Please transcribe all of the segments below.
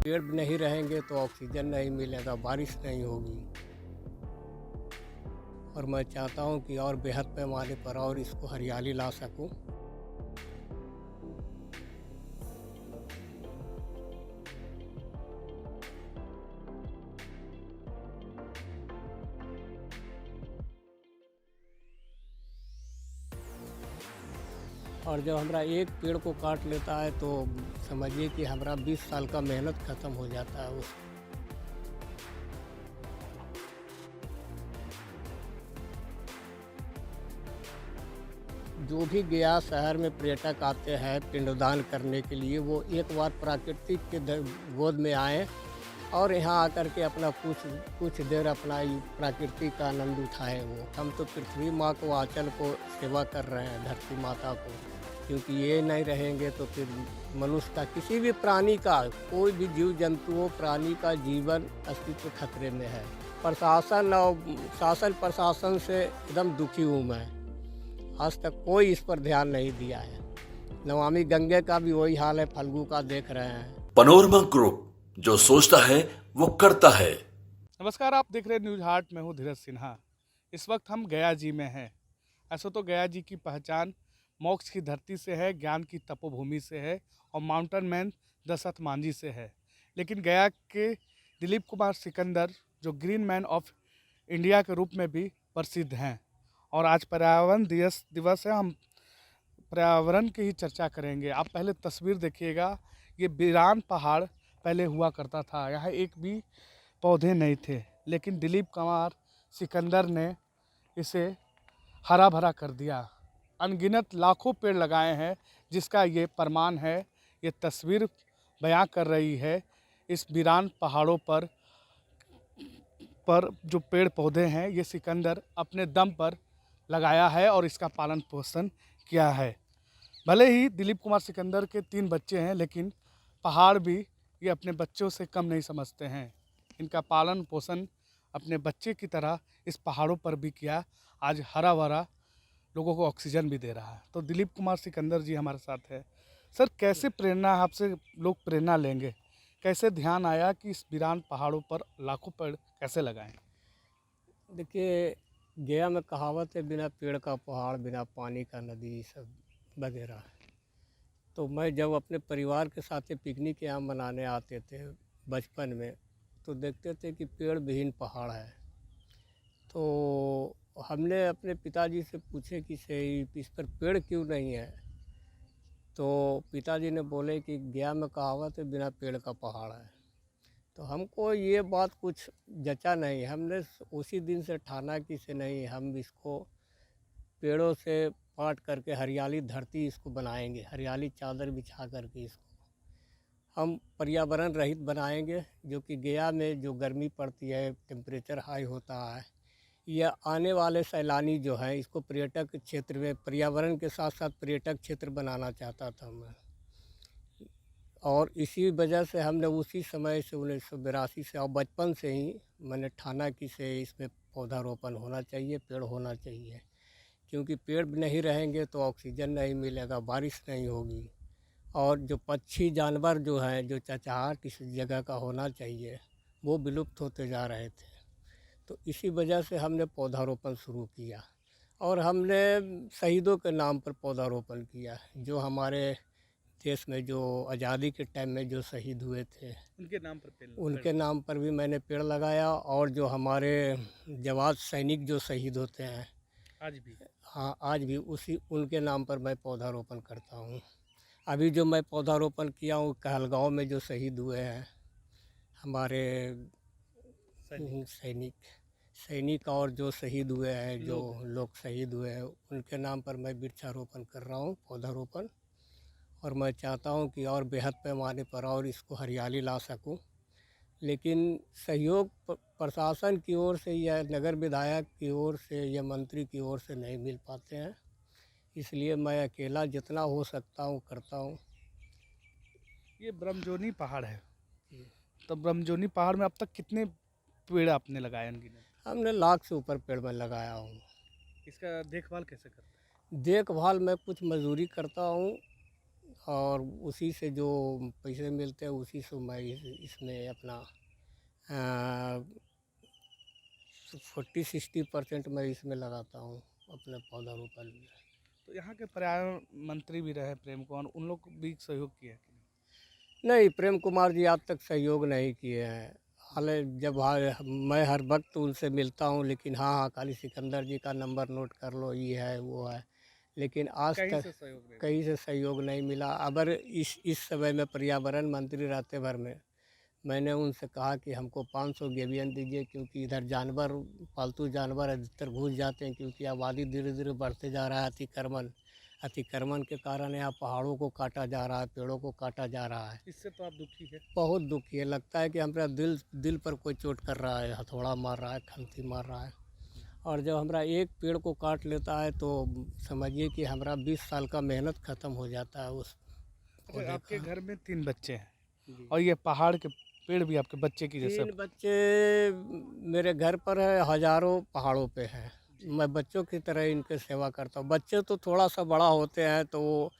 पेड़ नहीं रहेंगे तो ऑक्सीजन नहीं मिलेगा, बारिश नहीं होगी। और मैं चाहता हूँ कि और बेहद पैमाने पर और इसको हरियाली ला सकूँ। और जब हमारा एक पेड़ को काट लेता है तो समझिए कि हमारा 20 साल का मेहनत ख़त्म हो जाता है उस। जो भी गया शहर में पर्यटक आते हैं पिंडदान करने के लिए, वो एक बार प्राकृतिक के गोद में आएँ और यहाँ आकर के अपना कुछ देर अपना प्रकृति का आनंद उठाएँ। वो हम तो पृथ्वी माँ को, आंचल को सेवा कर रहे हैं, धरती माता को, क्योंकि ये नहीं रहेंगे तो फिर मनुष्य का, किसी भी प्राणी का, कोई भी जीव जंतु हो, प्राणी का जीवन अस्तित्व खतरे में है। प्रशासन और शासन प्रशासन से एकदम दुखी हूँ मैं। आज तक कोई इस पर ध्यान नहीं दिया है। नमामि गंगे का भी वही हाल है, फल्गु का देख रहे हैं। पनोरमा ग्रुप, जो सोचता है वो करता है। नमस्कार, आप देख रहे हैं न्यूज हार्ट। मैं हूं धीरज सिन्हा। इस वक्त हम गया जी में हैं। ऐसा तो गया जी की पहचान मोक्ष की धरती से है, ज्ञान की तपोभूमि से है और माउंटेन मैन दशरथ मांझी से है। लेकिन गया के दिलीप कुमार सिकंदर, जो ग्रीन मैन ऑफ इंडिया के रूप में भी प्रसिद्ध हैं, और आज पर्यावरण दिवस है। हम पर्यावरण की ही चर्चा करेंगे। आप पहले तस्वीर देखिएगा। ये वीरान पहाड़ पहले हुआ करता था, यहाँ एक भी पौधे नहीं थे, लेकिन दिलीप कुमार सिकंदर ने इसे हरा भरा कर दिया। अनगिनत लाखों पेड़ लगाए हैं, जिसका ये प्रमाण है। ये तस्वीर बयां कर रही है इस वीरान पहाड़ों पर जो पेड़ पौधे हैं, ये सिकंदर अपने दम पर लगाया है और इसका पालन पोषण किया है। भले ही दिलीप कुमार सिकंदर के 3 बच्चे हैं, लेकिन पहाड़ भी ये अपने बच्चों से कम नहीं समझते हैं। इनका पालन पोषण अपने बच्चे की तरह इस पहाड़ों पर भी किया। आज हरा भरा लोगों को ऑक्सीजन भी दे रहा है। तो दिलीप कुमार सिकंदर जी हमारे साथ है। सर, कैसे प्रेरणा आपसे लोग प्रेरणा लेंगे? कैसे ध्यान आया कि इस वीरान पहाड़ों पर लाखों पेड़ कैसे लगाएं? देखिए, गया में कहावत है, बिना पेड़ का पहाड़, बिना पानी का नदी, सब वगैरह। तो मैं जब अपने परिवार के साथ पिकनिक यहाँ मनाने आते थे बचपन में, तो देखते थे कि पेड़ विहीन पहाड़ है। तो हमने अपने पिताजी से पूछे कि सही इस पर पेड़ क्यों नहीं है। तो पिताजी ने बोले कि गया में कहावत है, बिना पेड़ का पहाड़ है। तो हमको ये बात कुछ जचा नहीं। हमने उसी दिन से ठाना कि से नहीं, हम इसको पेड़ों से पाट करके हरियाली धरती इसको बनाएंगे, हरियाली चादर बिछा करके इसको हम पर्यावरण रहित बनाएंगे। जो कि गया में जो गर्मी पड़ती है, टेम्परेचर हाई होता है, यह आने वाले सैलानी जो है, इसको पर्यटक क्षेत्र में, पर्यावरण के साथ साथ पर्यटक क्षेत्र बनाना चाहता था मैं। और इसी वजह से हमने उसी समय से 1982 से और बचपन से ही मैंने ठाना कि से इसमें पौधारोपण होना चाहिए, पेड़ होना चाहिए। क्योंकि पेड़ नहीं रहेंगे तो ऑक्सीजन नहीं मिलेगा, बारिश नहीं होगी। और जो पक्षी जानवर जो हैं, जो चहचहाट इस जगह का होना चाहिए, वो विलुप्त होते जा रहे थे। तो इसी वजह से हमने पौधारोपण शुरू किया। और हमने शहीदों के नाम पर पौधारोपण किया, जो हमारे देश में जो आज़ादी के टाइम में जो शहीद हुए थे, उनके नाम पर भी मैंने पेड़ लगाया। और जो हमारे जवान सैनिक जो शहीद होते हैं आज भी, हाँ, आज भी उनके नाम पर मैं पौधारोपण करता हूँ। अभी जो मैं पौधारोपण किया हूँ कहलगांव में, जो शहीद हुए हैं हमारे सैनिक और जो शहीद हुए हैं, जो लोग शहीद हुए हैं, उनके नाम पर मैं वृक्षारोपण कर रहा हूँ, पौधारोपण। और मैं चाहता हूँ कि और बेहद पैमाने पर और इसको हरियाली ला सकूँ। लेकिन सहयोग प्रशासन की ओर से या नगर विधायक की ओर से या मंत्री की ओर से नहीं मिल पाते हैं। इसलिए मैं अकेला जितना हो सकता हूँ करता हूँ। ये ब्रह्मजोनी पहाड़ है, तो ब्रह्मजोनी पहाड़ में अब तक कितने पेड़ आपने लगाए? हमने 1 लाख से ऊपर पेड़ मैं लगाया हूँ। इसका देखभाल कैसे करते हैं? देखभाल मैं कुछ मजदूरी करता हूँ और उसी से जो पैसे मिलते हैं उसी से मैं इसमें अपना 40-60% मैं इसमें लगाता हूँ अपने पौधारोपण में। तो यहाँ के पर्यावरण मंत्री भी रहे प्रेम कुमार, उन लोग भी सहयोग किए कि नहीं? नहीं, प्रेम कुमार जी आज तक सहयोग नहीं किए हैं। हालांकि जब मैं हर वक्त उनसे मिलता हूँ, लेकिन हाँ हाँ खाली सिकंदर जी का नंबर नोट कर लो, ये है वो है, लेकिन आज कहीं तक से सहयोग नहीं? कहीं से सहयोग नहीं मिला। अगर इस समय में पर्यावरण मंत्री रहते भर में मैंने उनसे कहा कि हमको 500 गेवियन दीजिए, क्योंकि इधर जानवर, पालतू जानवर अधिकतर घुस जाते हैं, क्योंकि आबादी धीरे धीरे बढ़ते जा रहा है। अतिक्रमण के कारण यहाँ पहाड़ों को काटा जा रहा है, पेड़ों को काटा जा रहा है। इससे तो आप दुखी है? बहुत दुखी है, लगता है कि हमारा दिल पर कोई चोट कर रहा है, हथौड़ा मार रहा है, खंती मार रहा है। और जब हमारा एक पेड़ को काट लेता है तो समझिए कि हमारा 20 साल का मेहनत ख़त्म हो जाता है उस अच्छा, पौधे आपके का। घर में 3 बच्चे हैं जी। और ये पहाड़ के पेड़ भी आपके बच्चे की जैसे? 3 बच्चे मेरे घर पर है, हज़ारों पहाड़ों पे हैं। मैं बच्चों की तरह इनकी सेवा करता हूँ। बच्चे तो थोड़ा सा बड़ा होते हैं तो वो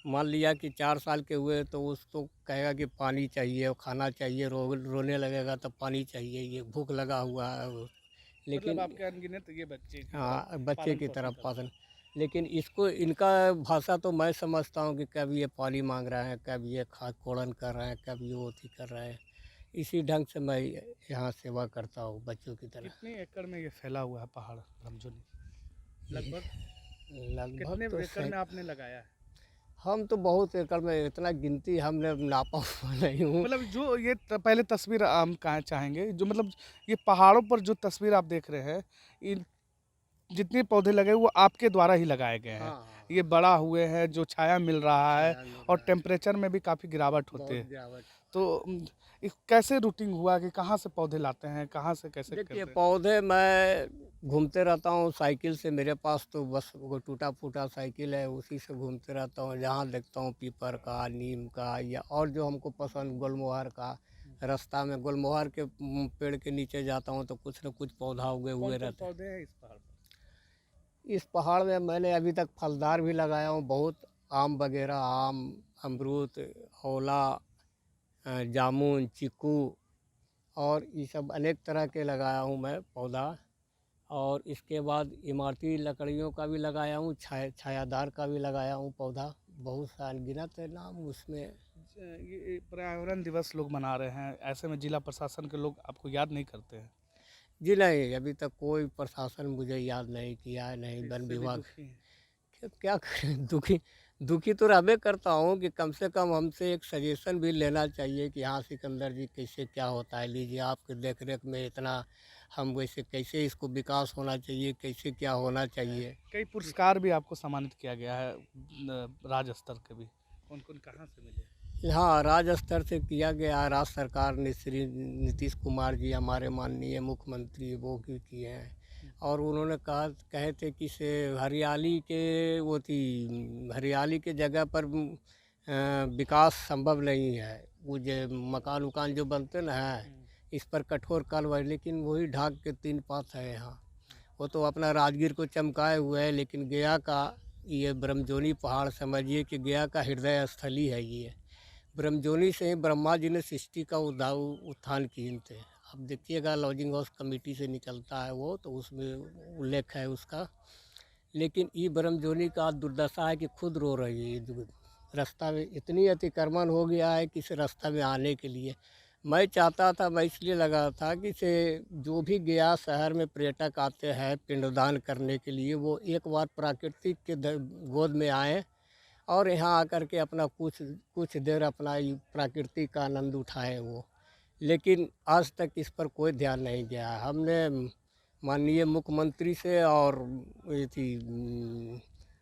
मान लिया कि 4 साल के हुए तो उसको कहेगा कि पानी चाहिए और खाना चाहिए, रोने लगेगा तब पानी चाहिए, ये भूख लगा हुआ है वो। मतलब लेकिन आपके अनगिनत ये बच्चे की हाँ, तरफ बच्चे पालन की पोषण तरफ करते पालन। लेकिन इसको इनका भाषा तो मैं समझता हूँ कि कब ये पानी मांग रहे हैं, कब ये खाद कोड़न कर रहे हैं, कब ये ओथी कर रहे हैं। इसी ढंग से मैं यहाँ सेवा करता हूँ बच्चों की हैं। तरह। कितने एकड़ में ये फैला हुआ है पहाड़ ब्रह्मजोनी? लगभग लगभग कितने तो एकड़ में आपने लगाया है? हम तो बहुत एकड़ में, इतना गिनती हमने नापा हुआ नहीं हूँ। मतलब जो ये पहले तस्वीर हम कहाँ चाहेंगे, जो मतलब ये पहाड़ों पर जो तस्वीर आप देख रहे हैं, इन जितने पौधे लगे वो आपके द्वारा ही लगाए गए हैं। हाँ, ये बड़ा हुए हैं, जो छाया मिल रहा है छाया मिल और रहा है, टेम्परेचर में भी काफ़ी गिरावट होती बहुत है। गिरावट। तो इस कैसे रूटिंग हुआ कि कहाँ से पौधे लाते हैं, कहाँ से कैसे देखिए, करते हैं? पौधे मैं घूमते रहता हूँ साइकिल से, मेरे पास तो बस वो टूटा फूटा साइकिल है, उसी से घूमते रहता हूँ। जहाँ देखता हूँ पीपल का, नीम का, या और जो हमको पसंद गुलमोहर का, रास्ता में गुलमोहर के पेड़ के नीचे जाता हूँ तो कुछ न कुछ पौधा उगे हुए कौन-कौन रहते हैं। पौधे हैं इस पहाड़ पर? इस पहाड़ में मैंने अभी तक फलदार भी लगाया हूँ बहुत, आम वगैरह, आम, अमरूद, औला, जामुन, चीकू, और ये सब अनेक तरह के लगाया हूँ मैं पौधा। और इसके बाद इमारती लकड़ियों का भी लगाया हूँ, छायादार का भी लगाया हूँ पौधा। बहुत सा अनगिनत है नाम उसमें। ये पर्यावरण दिवस लोग मना रहे हैं, ऐसे में जिला प्रशासन के लोग आपको याद नहीं करते हैं? जी नहीं, अभी तक कोई प्रशासन मुझे याद नहीं किया है, नहीं वन इससे भी विभाग। दुखी हैं। क्या करें, दुखी दुखी तो रहबे करता हूँ कि कम से कम हमसे एक सजेशन भी लेना चाहिए कि हाँ सिकंदर जी, कैसे क्या होता है, लीजिए आपके देख रेख में इतना, हम वैसे कैसे इसको विकास होना चाहिए, कैसे क्या होना चाहिए। कई पुरस्कार भी आपको सम्मानित किया गया है, राज्य स्तर के भी। कौन-कौन कहाँ से मिले? हाँ, राज्य स्तर से किया गया, राज्य सरकार ने श्री नीतीश कुमार जी हमारे माननीय मुख्यमंत्री वो भी किए हैं। और उन्होंने कहे थे कि से हरियाली के वो थी, हरियाली के जगह पर विकास संभव नहीं है। वो जो मकान उकान जो बनते ना है, इस पर कठोर कार्रवाई, लेकिन वही ढाक के 3 पात है यहाँ। वो तो अपना राजगीर को चमकाए हुए है, लेकिन गया का ये ब्रह्मजोनी पहाड़ समझिए कि गया का हृदय स्थली है ये। ब्रह्मजोनी से ही ब्रह्मा जी ने सृष्टि का उत्थान किए थे। आप देखिएगा लॉजिंग हाउस कमेटी से निकलता है वो, तो उसमें उल्लेख है उसका। लेकिन ये ब्रह्मजोनी का दुर्दशा है कि खुद रो रही है। रास्ता में इतनी अतिक्रमण हो गया है कि इस रास्ता में आने के लिए मैं चाहता था, मैं इसलिए लगा था कि से जो भी गया शहर में पर्यटक आते हैं पिंडदान करने के लिए, वो एक बार प्राकृतिक के गोद में आएँ और यहाँ आकर के अपना कुछ कुछ देर अपना ये प्रकृति का आनंद उठाएं वो। लेकिन आज तक इस पर कोई ध्यान नहीं गया है। हमने माननीय मुख्यमंत्री से और ये थी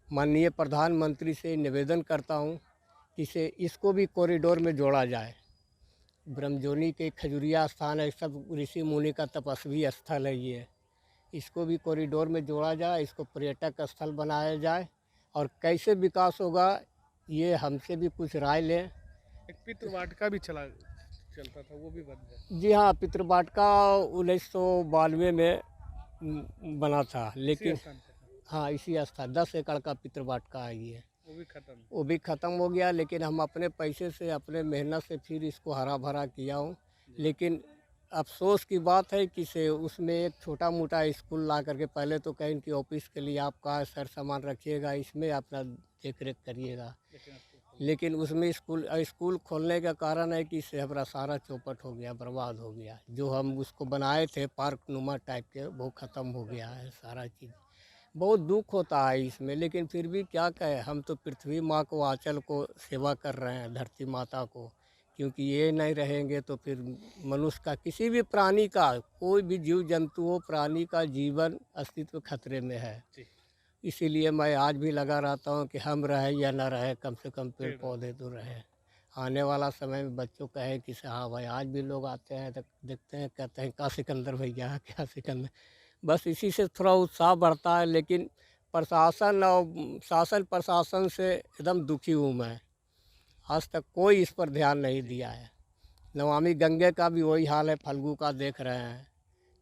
माननीय प्रधानमंत्री से निवेदन करता हूँ कि से इसको भी कॉरिडोर में जोड़ा जाए। ब्रह्मजोनी के खजुरिया स्थान है, सब ऋषि मुनि का तपस्वी स्थल है ये। इसको भी कॉरिडोर में जोड़ा जाए, इसको पर्यटक स्थल बनाया जाए, और कैसे विकास होगा ये हमसे भी कुछ राय लें। एक पितृवाटिका भी चलता था, वो भी बंद है। जी हाँ, पितृवाटिका 1992 में बना था, इसी लेकिन स्थान पे है। हाँ इसी स्थान 10 एकड़ का पितृवाटिका है ये। वो भी खत्म। वो भी ख़त्म हो गया। लेकिन हम अपने पैसे से अपने मेहनत से फिर इसको हरा भरा किया हूँ। लेकिन अफसोस की बात है कि से उसमें एक छोटा मोटा स्कूल ला करके, पहले तो कहीं इनकी ऑफिस के लिए आपका सर सामान रखिएगा, इसमें अपना देख रेख करिएगा। लेकिन उसमें स्कूल खोलने का कारण है कि इससे हमारा सारा चौपट हो गया, बर्बाद हो गया। जो हम उसको बनाए थे पार्क नुमा टाइप के, वो ख़त्म हो गया है सारा चीज़। बहुत दुख होता है इसमें, लेकिन फिर भी क्या कहें, हम तो पृथ्वी माँ को, आंचल को सेवा कर रहे हैं, धरती माता को। क्योंकि ये नहीं रहेंगे तो फिर मनुष्य का, किसी भी प्राणी का, कोई भी जीव जंतु हो, प्राणी का जीवन अस्तित्व खतरे में है। जी। इसीलिए मैं आज भी लगा रहता हूँ कि हम रहे या ना रहे, कम से कम पेड़ पौधे तो रहे। आने वाला समय में बच्चों कहे कि हाँ भाई, आज भी लोग आते हैं तो देखते हैं, कहते हैं क्या सिकंदर भैया, क्या सिकंदर। बस इसी से थोड़ा उत्साह बढ़ता है। लेकिन प्रशासन और शासन प्रशासन से एकदम दुखी हूँ मैं। आज तक कोई इस पर ध्यान नहीं दिया है। नमामि गंगे का भी वही हाल है, फल्गु का देख रहे हैं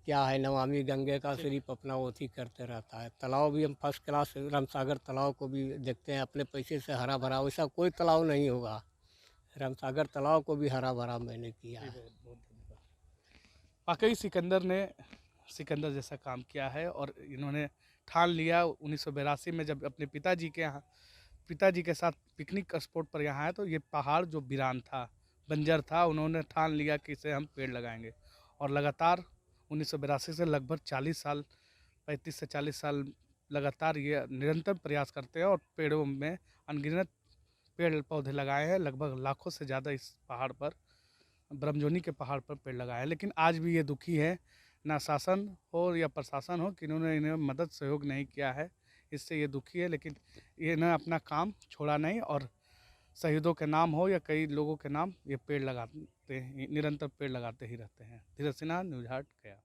क्या है। नमामि गंगे का सिर्फ अपना ओथी करते रहता है। तालाब भी हम फर्स्ट क्लास, रामसागर तालाब को भी देखते हैं अपने पैसे से हरा भरा, वैसा कोई तालाब नहीं होगा। रामसागर तालाब को भी हरा भरा मैंने किया है। बहुत बहुत धन्यवाद। वाकई सिकंदर जैसा काम किया है। और इन्होंने ठान लिया 1982 में, जब अपने पिताजी के साथ पिकनिक स्पॉट पर यहाँ आए, तो ये पहाड़ जो वीरान था, बंजर था, उन्होंने ठान लिया कि इसे हम पेड़ लगाएंगे। और लगातार 1982 से लगभग 40 साल, 35 से 40 साल लगातार ये निरंतर प्रयास करते हैं और पेड़ों में अनगिनत पेड़ पौधे लगाए हैं। लगभग लाखों से ज़्यादा इस पहाड़ पर, ब्रह्मजोनी के पहाड़ पर पेड़ लगाए हैं। लेकिन आज भी ये दुखी है, ना शासन हो या प्रशासन हो कि इन्होंने इन्हें मदद सहयोग नहीं किया है। इससे ये दुखी है। लेकिन ये ने अपना काम छोड़ा नहीं, और शहीदों के नाम हो या कई लोगों के नाम, ये पेड़ लगाते हैं, निरंतर पेड़ लगाते ही रहते हैं। धीरज सिन्हा, न्यूज़ हाट, गया।